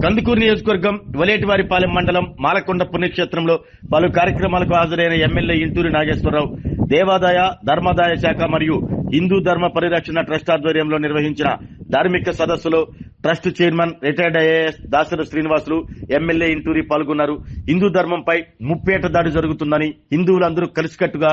కందుకూరు నియోజకవర్గం వలేటివారిపాలెం మండలం మాలకొండ పుణ్యక్షేత్రంలో పలు కార్యక్రమాలకు హాజరైన ఎమ్మెల్యే ఇంటూరి నాగేశ్వరరావు దేవాదాయ ధర్మాదాయ శాఖ మరియు హిందూ ధర్మ పరిరక్షణ ట్రస్ట్ ఆధ్వర్యంలో నిర్వహించిన ధార్మిక సదస్సులో trust chairman retired IAS Dasari Srinivasulu MLA Inturi పాల్గొన్నారు. హిందూ ధర్మంపై ముప్పేట దాడి జరుగుతుందని, హిందువులందరూ కలిసికట్టుగా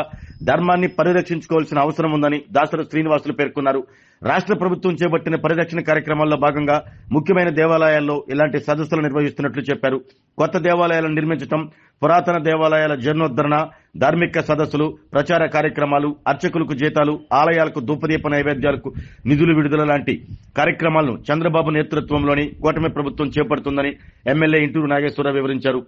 ధర్మాన్ని పరిరక్షించుకోవాల్సిన అవసరం ఉందని దాసరి శ్రీనివాసులు పేర్కొన్నారు. రాష్ట్ర ప్రభుత్వం చేపట్టిన పరిరక్షణ కార్యక్రమాల్లో భాగంగా ముఖ్యమైన దేవాలయాల్లో ఇలాంటి సదస్సులు నిర్వహిస్తున్నట్లు చెప్పారు. కొత్త దేవాలయాలను నిర్మించడం, పురాతన దేవాలయాల జీర్ణోద్ధరణ, ధార్మిక సదస్సులు, ప్రచార కార్యక్రమాలు, అర్చకులకు జీతాలు, ఆలయాలకు ధూపదీప నైవేద్యాలకు నిధులు విడుదల లాంటి కార్యక్రమాలను చంద్రబాబు నేతృత్వంలోని కూటమి ప్రభుత్వం చేపడుతుందని ఎమ్మెల్యే ఇంటూరు నాగేశ్వరరావు వివరించారు.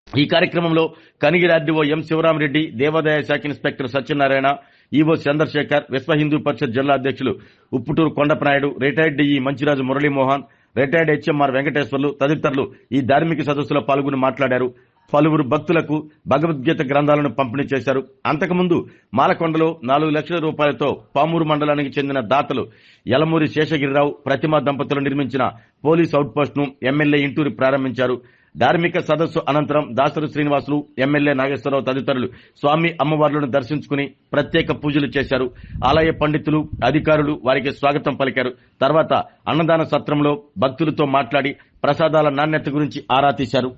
ఈ కార్యక్రమంలో కనిగిరి ఆర్డీఓ ఎం శివరామరెడ్డి, దేవాదాయ శాఖ ఇన్స్పెక్టర్ సత్యనారాయణ, ఈవో చంద్రశేఖర్, విశ్వ హిందూ పరిషత్ జిల్లా అధ్యక్షులు Upputuru Kondapanaidu, retired DE Manchiraju Muralimohan, retired HMR Venkateswarlu తదితరులు ఈ ధార్మిక సదస్సులో పాల్గొని మాట్లాడారు. పలువురు భక్తులకు భగవద్గీత గ్రంథాలను పంపిణీ చేశారు. అంతకుముందు మాలకొండలో 4 లక్షల రూపాయలతో పామూరు మండలానికి చెందిన దాతలు యలమూరి శేషగిరిరావు, ప్రతిమా దంపతులు నిర్మించిన పోలీస్ అవుట్ పోస్ట్ ను ఎమ్మెల్యే ఇంటూరి ప్రారంభించారు. ధార్మిక సదస్సు అనంతరం దాసరి శ్రీనివాసులు, ఎమ్మెల్యే నాగేశ్వరరావు తదితరులు స్వామి అమ్మవార్లను దర్శించుకుని ప్రత్యేక పూజలు చేశారు. ఆలయ పండితులు, అధికారులు వారికి స్వాగతం పలికారు. తర్వాత అన్నదాన సత్రంలో భక్తులతో మాట్లాడి ప్రసాదాల నాణ్యత గురించి ఆరా తీశారు.